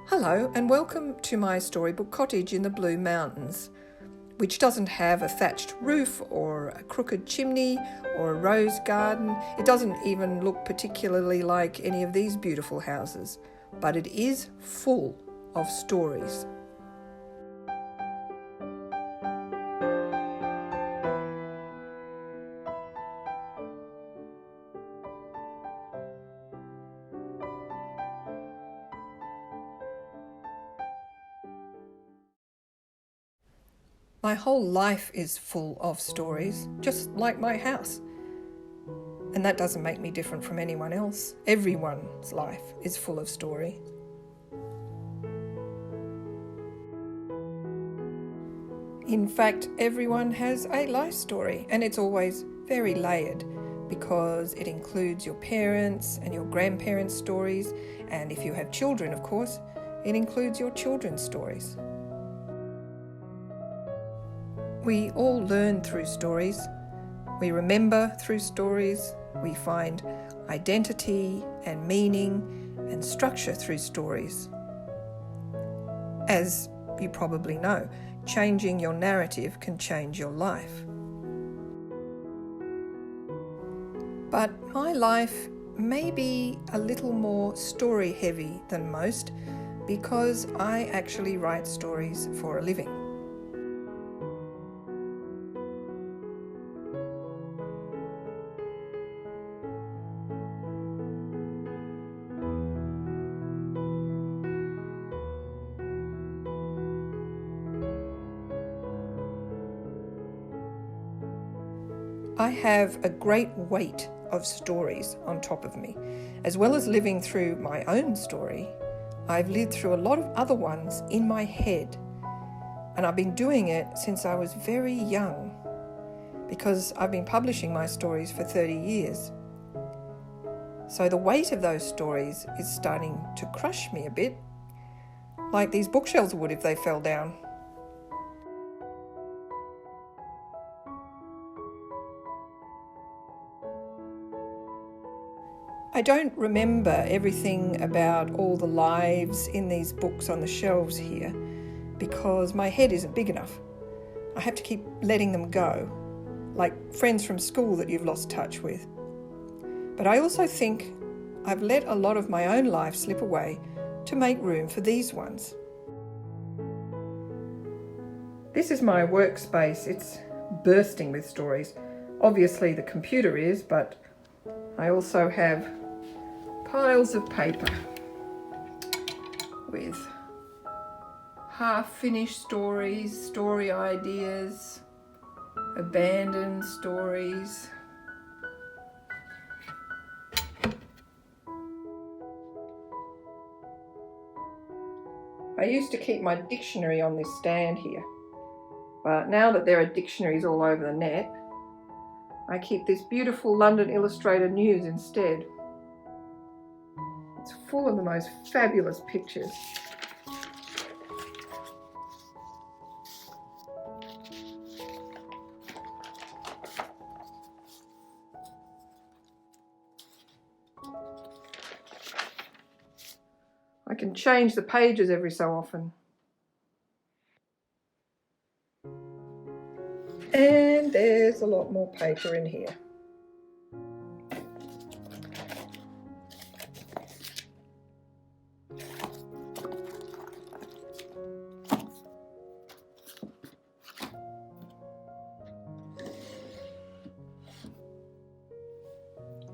Hello and welcome to my storybook cottage in the Blue Mountains, which doesn't have a thatched roof or a crooked chimney or a rose garden. It doesn't even look particularly like any of these beautiful houses, but it is full of stories. My whole life is full of stories, just like my house. And that doesn't make me different from anyone else. Everyone's life is full of story. In fact, everyone has a life story, and it's always very layered because it includes your parents' and your grandparents' stories, and if you have children, of course, it includes your children's stories. We all learn through stories. We remember through stories. We find identity and meaning and structure through stories. As you probably know, changing your narrative can change your life. But my life may be a little more story heavy than most because I actually write stories for a living. I have a great weight of stories on top of me. As well as living through my own story, I've lived through a lot of other ones in my head. And I've been doing it since I was very young, because I've been publishing my stories for 30 years. So the weight of those stories is starting to crush me a bit, like these bookshelves would if they fell down. I don't remember everything about all the lives in these books on the shelves here because my head isn't big enough. I have to keep letting them go, like friends from school that you've lost touch with. But I also think I've let a lot of my own life slip away to make room for these ones. This is my workspace. It's bursting with stories. Obviously the computer is, but I also have piles of paper with half-finished stories, story ideas, abandoned stories. I used to keep my dictionary on this stand here, but now that there are dictionaries all over the net, I keep this beautiful London Illustrated News instead. It's full of the most fabulous pictures. I can change the pages every so often. And there's a lot more paper in here.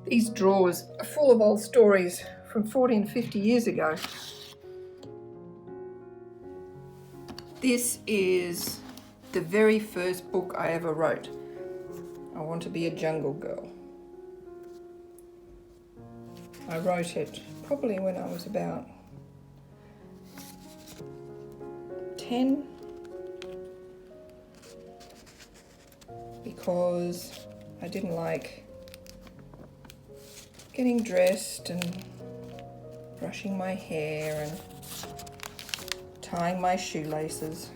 These drawers are full of old stories from 40 and 50 years ago. This is the very first book I ever wrote. I Want to Be a Jungle Girl. I wrote it probably when I was about 10, because I didn't like getting dressed and brushing my hair and tying my shoelaces.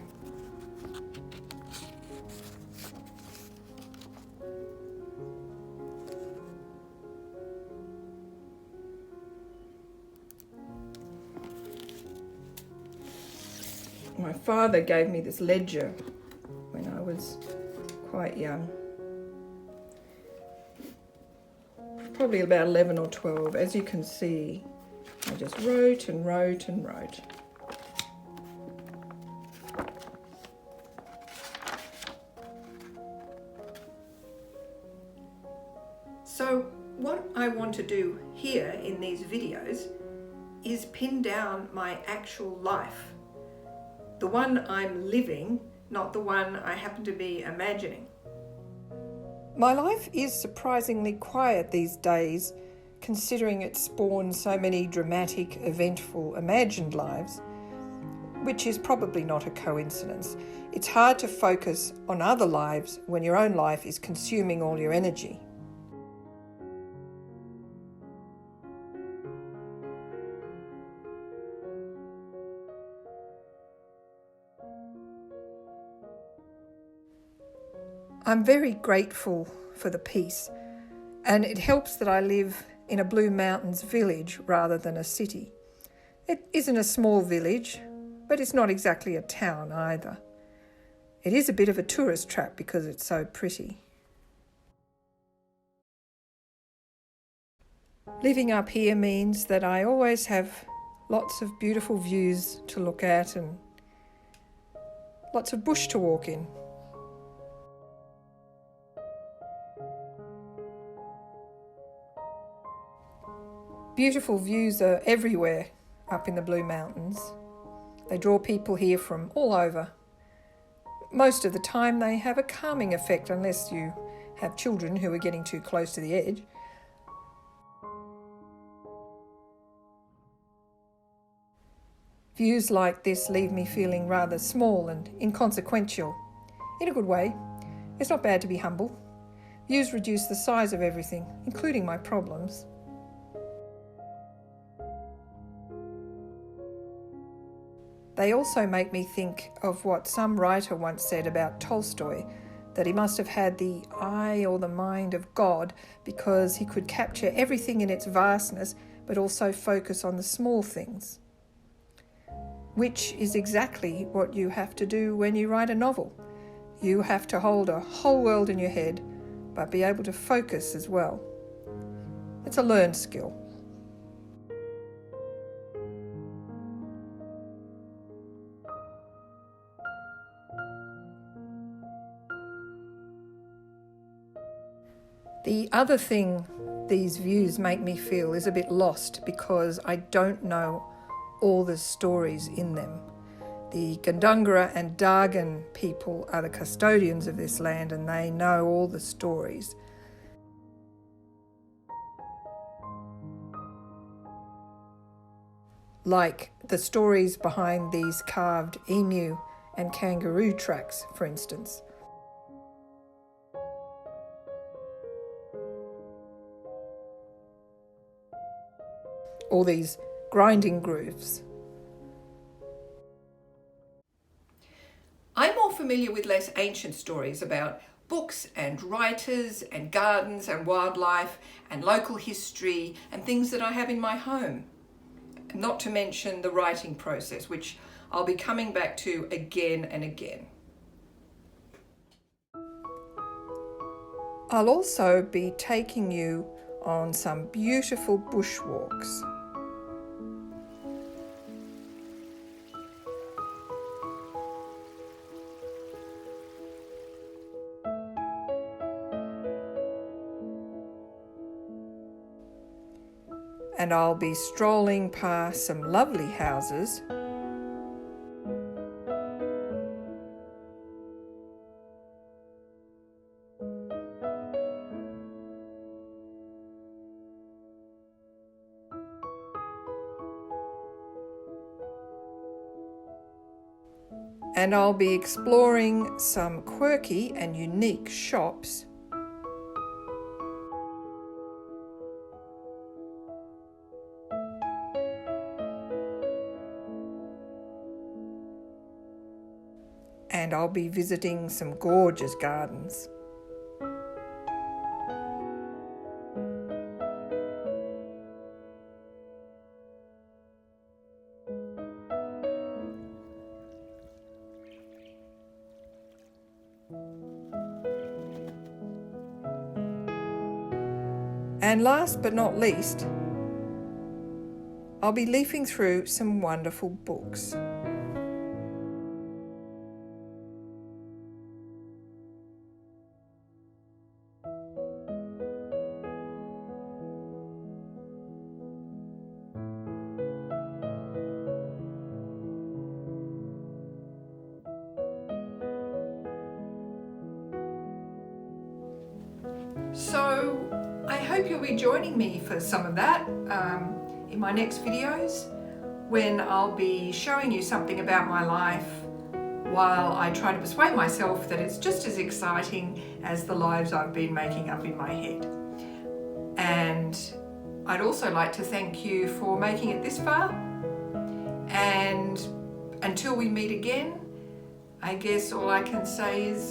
My father gave me this ledger when I was quite young. Probably about 11 or 12. As you can see, I just wrote and wrote and wrote. So what I want to do here in these videos is pin down my actual life. The one I'm living, not the one I happen to be imagining. My life is surprisingly quiet these days, considering it spawned so many dramatic, eventful, imagined lives, which is probably not a coincidence. It's hard to focus on other lives when your own life is consuming all your energy. I'm very grateful for the peace, and it helps that I live in a Blue Mountains village rather than a city. It isn't a small village, but it's not exactly a town either. It is a bit of a tourist trap because it's so pretty. Living up here means that I always have lots of beautiful views to look at and lots of bush to walk in. Beautiful views are everywhere up in the Blue Mountains. They draw people here from all over. Most of the time they have a calming effect unless you have children who are getting too close to the edge. Views like this leave me feeling rather small and inconsequential. In a good way. It's not bad to be humble. Views reduce the size of everything, including my problems. They also make me think of what some writer once said about Tolstoy, that he must have had the eye or the mind of God because he could capture everything in its vastness but also focus on the small things. Which is exactly what you have to do when you write a novel. You have to hold a whole world in your head but be able to focus as well. It's a learned skill. The other thing these views make me feel is a bit lost because I don't know all the stories in them. The Gandungara and Dargan people are the custodians of this land and they know all the stories. Like the stories behind these carved emu and kangaroo tracks, for instance. All these grinding grooves. I'm more familiar with less ancient stories about books and writers and gardens and wildlife and local history and things that I have in my home. Not to mention the writing process, which I'll be coming back to again and again. I'll also be taking you on some beautiful bushwalks. And I'll be strolling past some lovely houses. And I'll be exploring some quirky and unique shops. And I'll be visiting some gorgeous gardens. And last but not least, I'll be leafing through some wonderful books. So I hope you'll be joining me for some of that in my next videos, when I'll be showing you something about my life while I try to persuade myself that it's just as exciting as the lives I've been making up in my head. And I'd also like to thank you for making it this far. And until we meet again, I guess all I can say is